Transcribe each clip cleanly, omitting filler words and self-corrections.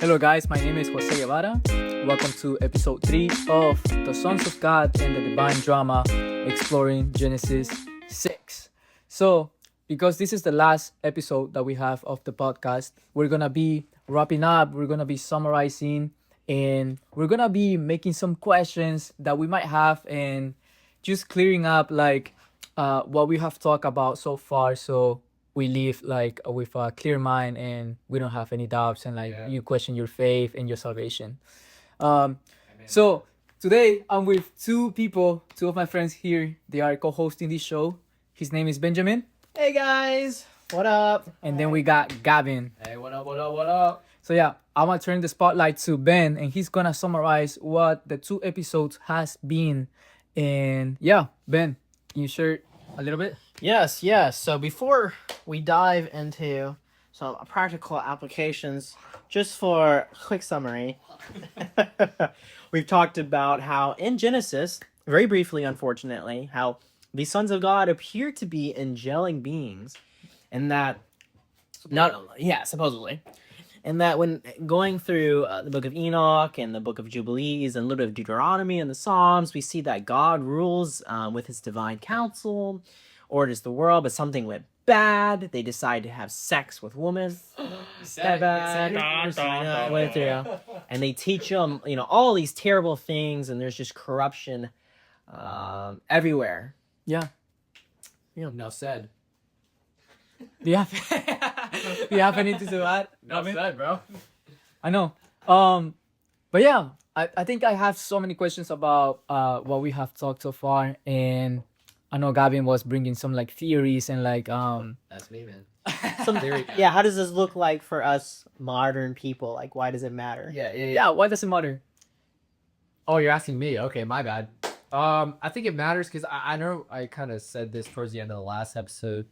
Hello, guys. My name is Jose Guevara. Welcome to episode 3 of The Sons of God and the Divine Drama, exploring Genesis 6. So, because this is the last episode that we have of the podcast, we're going to be wrapping up, we're going to be summarizing, and we're going to be making some questions that we might have and just clearing up what we have talked about so far. So, we live with a clear mind and we don't have any doubts and you question your faith and your salvation. So today I'm with two of my friends here. They are co-hosting this show. His name is Benjamin, Hey guys, what up? and then we got Gavin. Hey, what up, what up, what up? So yeah, I'm gonna turn the spotlight to Ben, and he's gonna summarize what the 2 episodes has been. And yeah, Ben, can you share a little bit? Yes. So before we dive into some practical applications, just for a quick summary, we've talked about how in Genesis, very briefly, unfortunately, how the sons of God appear to be angelic beings, and that supposedly. And that when going through the book of Enoch and the book of Jubilees and a little bit of Deuteronomy and the Psalms, we see that God rules with his divine counsel, orders the world, but something went bad. They decide to have sex with women. Went through. And they teach them, all these terrible things, and there's just corruption everywhere. Yeah. No said. Do you have do you have anything to add? No Gavin? said, bro. I know. But yeah, I think I have so many questions about what we have talked so far, and I know Gavin was bringing some theories and That's me, man. Some theory. Yeah, how does this look like for us modern people? Like, why does it matter? yeah, why does it matter? Oh, you're asking me. Okay, my bad. I think it matters because I know I kind of said this towards the end of the last episode.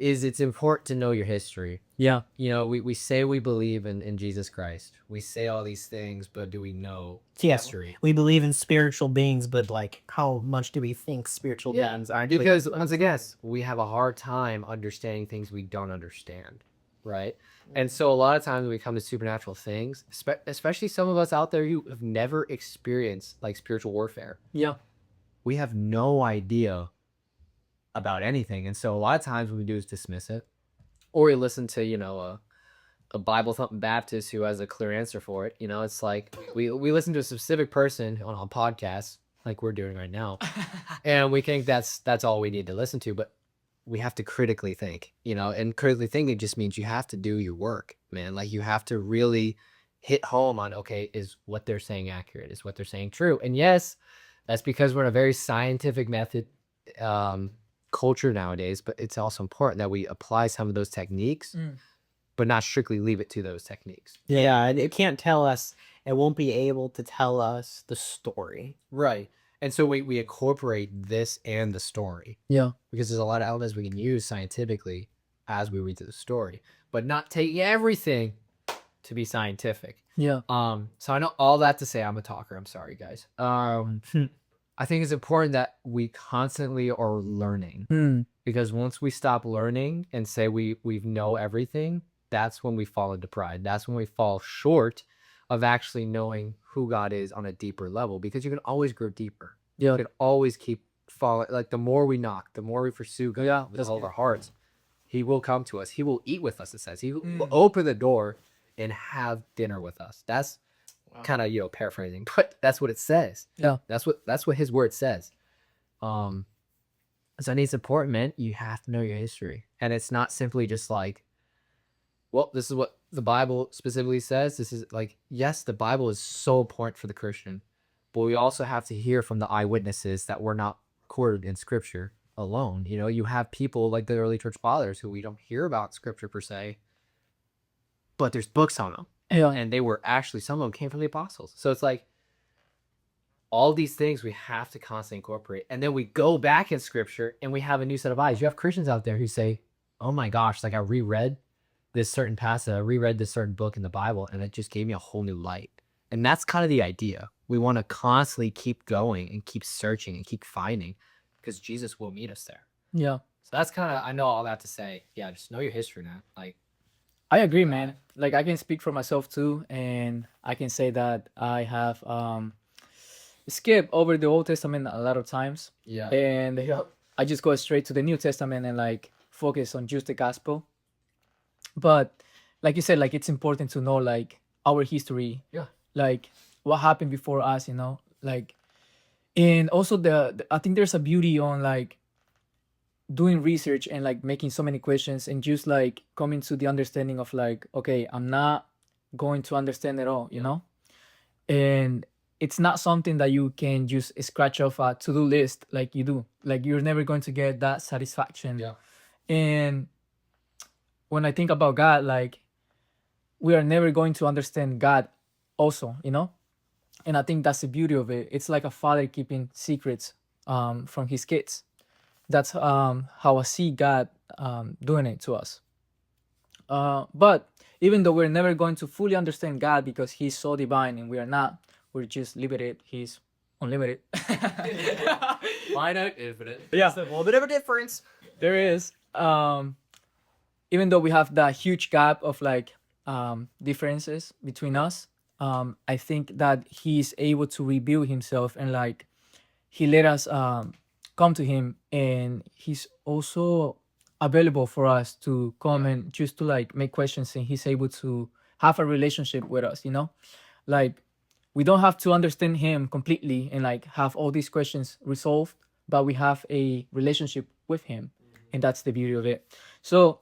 It's important to know your history. Yeah. We say we believe in Jesus Christ. We say all these things, but do we know Yes. history? We believe in spiritual beings, but how much do we think spiritual beings are? Because once again, we have a hard time understanding things we don't understand, right? And so a lot of times when we come to supernatural things, especially some of us out there who have never experienced spiritual warfare, Yeah. we have no idea about anything. And so a lot of times what we do is dismiss it, or we listen to a Bible thumping Baptist who has a clear answer for it. It's like we listen to a specific person on a podcast like we're doing right now, and we think that's all we need to listen to. But we have to critically think, and critically thinking just means you have to do your work, man. You have to really hit home on, okay, is what they're saying accurate? Is what they're saying true? And yes, that's because we're in a very scientific method culture nowadays, but it's also important that we apply some of those techniques, but not strictly leave it to those techniques. Yeah, it can't tell us. It won't be able to tell us the story. Right. And so we incorporate this and the story. Yeah. Because there's a lot of elements we can use scientifically as we read through the story, but not taking everything to be scientific. Yeah. So I know all that to say I'm a talker. I'm sorry, guys. I think it's important that we constantly are learning, because once we stop learning and say we know everything, that's when we fall into pride. That's when we fall short of actually knowing who God is on a deeper level, because you can always grow deeper. Yeah. You can always keep falling. The more we knock, the more we pursue God with all of our hearts, he will come to us. He will eat with us, it says. He will open the door and have dinner with us. That's kind of paraphrasing, but that's what it says. Yeah. That's what his word says. So I think it's important, man. You have to know your history, and it's not simply just this is what the Bible specifically says. This is yes, the Bible is so important for the Christian, but we also have to hear from the eyewitnesses that were not recorded in Scripture alone. You have people like the early church fathers who we don't hear about in Scripture per se, but there's books on them. Yeah. And they were actually, some of them came from the apostles. So it's all these things we have to constantly incorporate. And then we go back in Scripture and we have a new set of eyes. You have Christians out there who say, oh my gosh, I reread this certain passage, I reread this certain book in the Bible, and it just gave me a whole new light. And that's kind of the idea. We want to constantly keep going and keep searching and keep finding, because Jesus will meet us there. Yeah. So that's kind of, I know all that to say, yeah, just know your history, man. I agree, man. Like I can speak for myself too, and I can say that I have skipped over the Old Testament a lot of times, Yeah. and I just go straight to the New Testament and like focus on just the gospel. But like you said, like it's important to know like our history, Yeah. like what happened before us, you know, like, and also I think there's a beauty on like doing research and like making so many questions and just like coming to the understanding of like, okay, I'm not going to understand it all, you know, and it's not something that you can just scratch off a to-do list like you do. Like you're never going to get that satisfaction. Yeah. And when I think about God, like we are never going to understand God also, you know? And I think that's the beauty of it. It's like a father keeping secrets from his kids. That's how I see God doing it to us. But even though we're never going to fully understand God because he's so divine and we are not, we're just limited. He's unlimited. Finite, infinite. Yeah. It's a little bit of a difference. There is. Even though we have that huge gap of like differences between us, I think that he's able to reveal himself and like he let us come to him, and he's also available for us to come and just to like make questions, and he's able to have a relationship with us, you know, like we don't have to understand him completely and like have all these questions resolved, but we have a relationship with him, and that's the beauty of it. So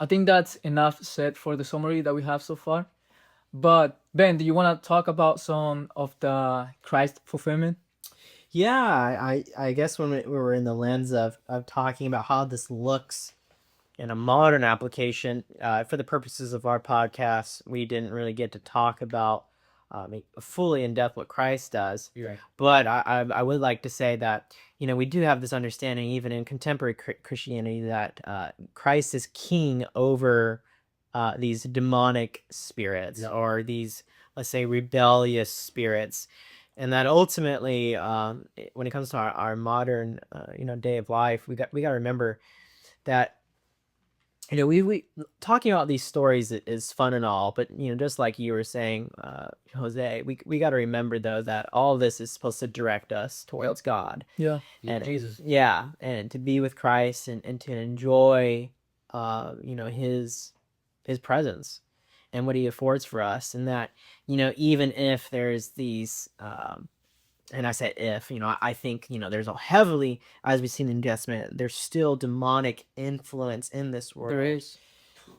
I think that's enough said for the summary that we have so far. But Ben, do you want to talk about some of the Christ fulfillment? Yeah, I guess when we were in the lens of talking about how this looks in a modern application, for the purposes of our podcast, we didn't really get to talk about fully in depth what Christ does. You're right. But I would like to say that, you know, we do have this understanding, even in contemporary Christianity, that Christ is king over these demonic spirits, Yeah. or these, let's say, rebellious spirits. And that ultimately, when it comes to our modern, day of life, we got to remember that, you know, we talking about these stories is fun and all, but you know, just like you were saying, Jose, we got to remember though that all this is supposed to direct us towards God. Yeah. And Jesus. Yeah, and to be with Christ and to enjoy, his presence and what he affords for us, and that, you know, even if there's these and I said if, you know, I think, you know, there's a heavily, as we've seen in New Testament, there's still demonic influence in this world. There is.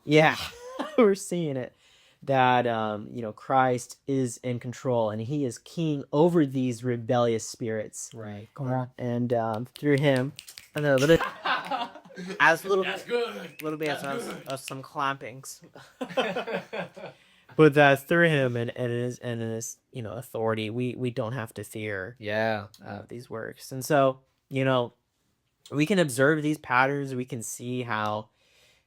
Yeah, we're seeing it, that Christ is in control and he is king over these rebellious spirits, Right. Come on. and through him, and a little as a little That's good. little bit That's of some clampings. But that's through him and his authority, we don't have to fear Yeah. these works. And so, you know, we can observe these patterns. We can see how,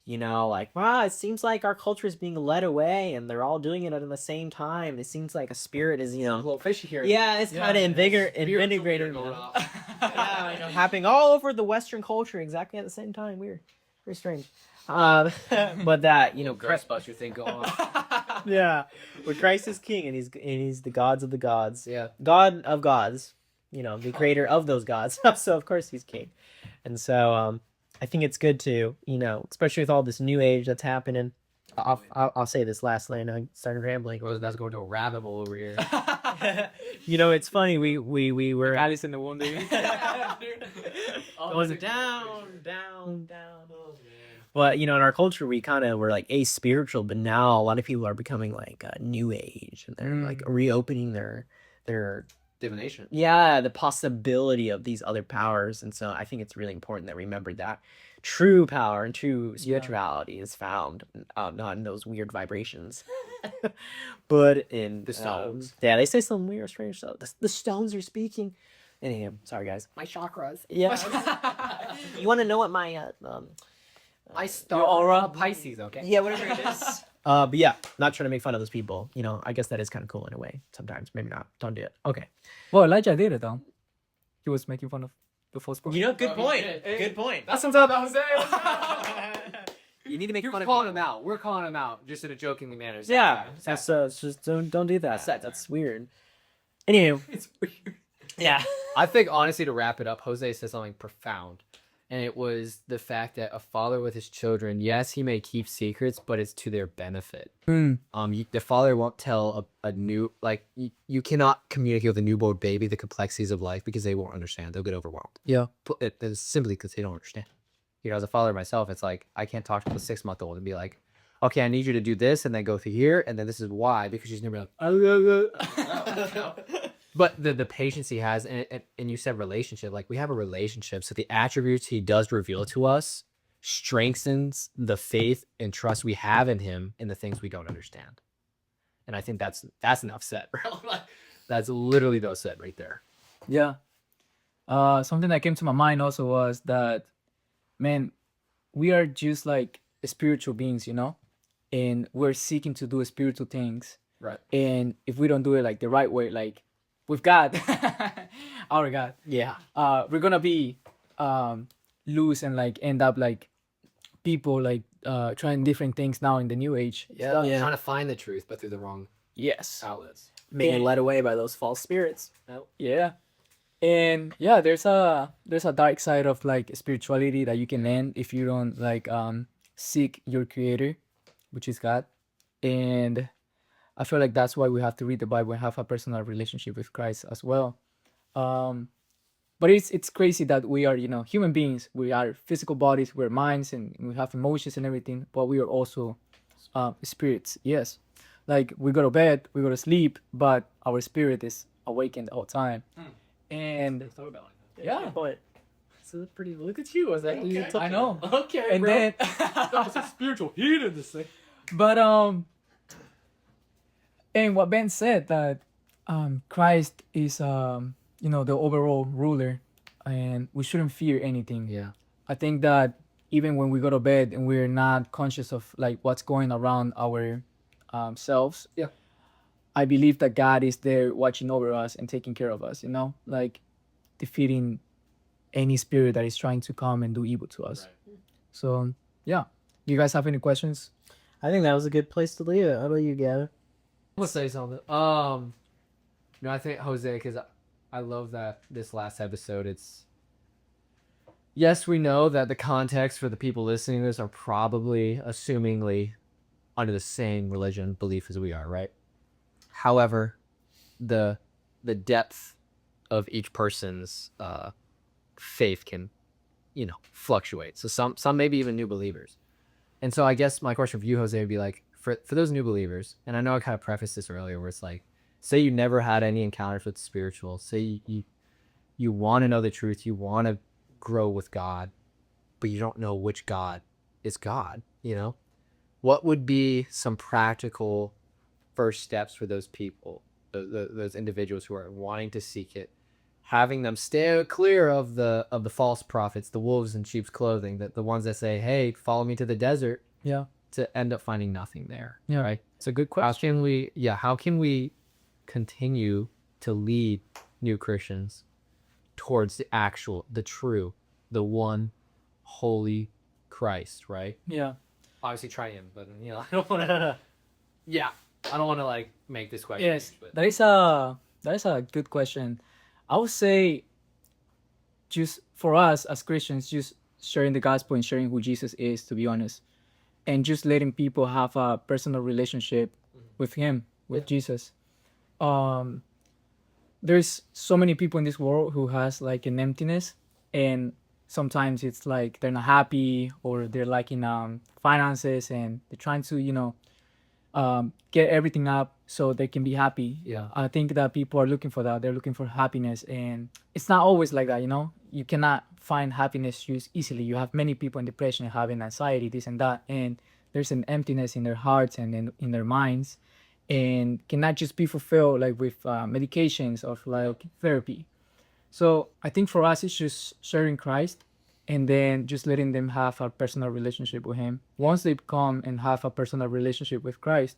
you know, like, wow, it seems like our culture is being led away and they're all doing it at the same time. It seems like a spirit is, you A know, little fishy here. yeah, it's kind of invigorated. Yeah, you know, happening all over the Western culture exactly at the same time. Weird, very strange. But that, you know, Ghostbuster thing going on. yeah, but Christ is king, and he's the gods of the gods, Yeah. God of gods, you know, the creator of those gods. So of course he's king. And so I think it's good to, you know, especially with all this new age that's happening. I'll say this lastly, and I started rambling. That's going to a rabbit hole over here. You know, it's funny, we were Alice in the Wonderland. going down. But, you know, in our culture, we kind of were like aspiritual, but now a lot of people are becoming like new age, and they're like reopening their Divination. the possibility of these other powers. And so I think it's really important that we remember that true power and true spirituality is found not in those weird vibrations, but in The stones. Yeah, they say some weird, strange stuff. The stones are speaking. Anyhow, sorry guys. My chakras. Yeah. You want to know what my My star aura. Pisces, okay? yeah, whatever it is. But yeah, not trying to make fun of those people. You know, I guess that is kind of cool in a way. Sometimes, maybe not. Don't do it. Okay. Well, Elijah did it though. He was making fun of the false prophet. You know, good Oh, point. he did. Good point. That's what's up, Jose. You need to make fun of calling him out. We're calling him out just in a jokingly manner. Yeah, that's it's just don't do that. That's weird. Anywho, It's weird. yeah. I think honestly, to wrap it up, Jose said something profound, and it was the fact that a father with his children, yes, he may keep secrets, but it's to their benefit. Hmm. The father won't tell a new you cannot communicate with a newborn baby the complexities of life because they won't understand. They'll get overwhelmed. Yeah. It's simply because they don't understand. You know, as a father myself, it's like I can't talk to a 6-month-old and be like, okay, I need you to do this and then go through here and then this is why, because she's never like, but the patience he has, and you said relationship, like we have a relationship, so the attributes he does reveal to us strengthens the faith and trust we have in him in the things we don't understand. And I think that's enough said, bro. That's literally enough said right there. Yeah. Something that came to my mind also was that, man, we are just like spiritual beings, you know, and we're seeking to do spiritual things. Right. And if we don't do it like the right way, like with God, our God, Yeah. we're gonna be loose and like end up like people like trying different things now in the new age. Yeah. Yeah. Trying to find the truth, but through the wrong Yes. outlets. Being led away by those false spirits. Yeah. And yeah, there's a dark side of like spirituality that you can end if you don't like seek your creator, which is God. And I feel like that's why we have to read the Bible and have a personal relationship with Christ as well. But it's crazy that we are, you know, human beings. We are physical bodies, we're minds, and we have emotions and everything, but we are also spirits. Yes. Like we go to bed, we go to sleep, but our spirit is awakened all the time. And yeah, But So pretty. Look at you. I know. Okay, And then That's a spiritual heat in this thing. but and what Ben said that Christ is you know, the overall ruler and we shouldn't fear anything. Yeah. I think that even when we go to bed and we're not conscious of like what's going around our selves, Yeah. I believe that God is there watching over us and taking care of us, you know, like defeating any spirit that is trying to come and do evil to us. So yeah, you guys have any questions? I think that was a good place to leave it. How about you, Gavin? I'm gonna say something. No, I think Jose, because I love that this last episode. It's yes, we know that the context for the people listening to this are probably, assumingly, under the same religion belief as we are, right? However, the depth of each person's faith can, you know, fluctuate. So some maybe even new believers. And so I guess my question for you, Jose, would be like, for those new believers, and I know I kind of prefaced this earlier, where it's like, say you never had any encounters with spiritual, say you want to know the truth, you want to grow with God, but you don't know which God is God, you know? What would be some practical first steps for those people, those individuals who are wanting to seek it, having them stay clear of the false prophets, the wolves in sheep's clothing, the ones that say, hey, follow me to the desert, Yeah. to end up finding nothing there. Yeah. Right. It's a good question. How can we continue to lead new Christians towards the true, the one holy Christ, right? Yeah. Obviously triune, but you know, I don't want to. Yeah, I don't want to like make this question. Yes, huge, but that is a good question. I would say, just for us as Christians, just sharing the gospel and sharing who Jesus is, to be honest, and just letting people have a personal relationship with Him, with Jesus. There's so many people in this world who has like an emptiness, and sometimes it's like they're not happy or they're lacking finances, and they're trying to, you know, get everything up so they can be happy. Yeah. I think that people are looking for that. They're looking for happiness, and it's not always like that, you know. You cannot find happiness just easily. You have many people in depression having anxiety, this and that, and there's an emptiness in their hearts and in their minds, and cannot just be fulfilled like with medications or like therapy. So I think for us, it's just sharing Christ and then just letting them have a personal relationship with Him. Once they come and have a personal relationship with Christ,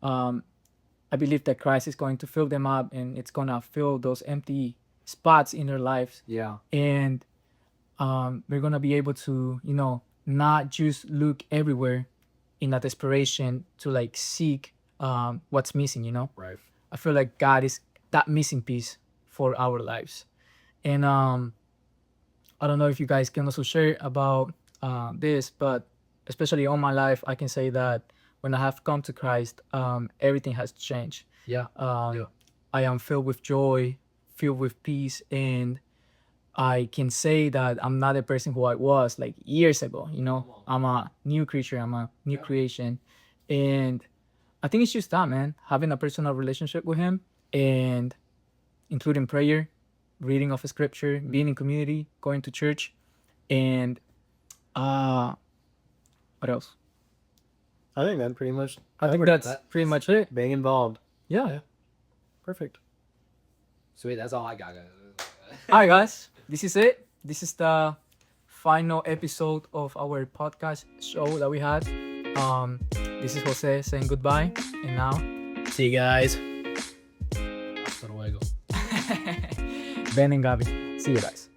I believe that Christ is going to fill them up, and it's going to fill those empty spots in their lives. yeah, And they're going to be able to, you know, not just look everywhere in a desperation to like seek what's missing, you know. Right. I feel like God is that missing piece for our lives. And I don't know if you guys can also share about this, but especially on my life, I can say that when I have come to Christ, everything has changed. Yeah. Yeah. I am filled with joy, filled with peace, and I can say that I'm not the person who I was like years ago. You know, I'm a new creature, I'm a new creation, and I think it's just that, man, having a personal relationship with Him, and including prayer, reading of Scripture, being in community, going to church, and what else? I think that pretty much I think that's pretty much it. being involved. Yeah. Perfect. Sweet. That's all I got, guys. All right, guys. This is it. This is the final episode of our podcast show that we had. This is Jose saying goodbye, and now See you guys. Hasta luego. Ben and Gabby. See you guys.